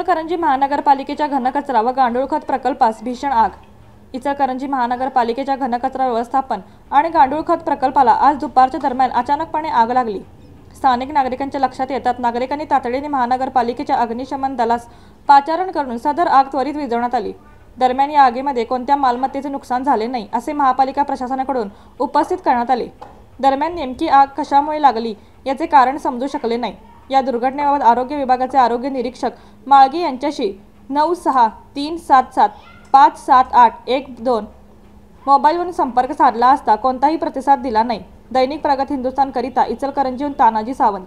इचलकरंजी महानगरपालिकेच्या घनकचरा व गांडूळ खत प्रकल्पास भीषण आग। इचलकरंजी महानगरपालिकेच्या घनकचरा व्यवस्थापन आणि गांडूळ खत प्रकल्पाला आज दुपारच्या दरम्यान अचानकपणे आग लागली। स्थानिक नागरिकांच्या लक्षात येतात नागरिकांनी तातडीने महानगरपालिकेच्या अग्निशमन दलास पाचारण करून सदर आग त्वरित विझवण्यात आली। दरम्यान या आगीमध्ये कोणत्या मालमत्तेचे नुकसान झाले नाही असे महापालिका प्रशासनाकडून उपस्थित करण्यात आले। दरम्यान नेमकी आग कशामुळे लागली याचे कारण समजू शकले नाही। या दुर्घटनेबाबत आरोग्य विभागाचे आरोग्य निरीक्षक माळगी यांच्याशी 9637757812 मोबाईलवरून संपर्क साधला असता कोणताही प्रतिसाद दिला नाही। दैनिक प्रगत हिंदुस्थान करिता इचलकरंजीहून तानाजी सावंत।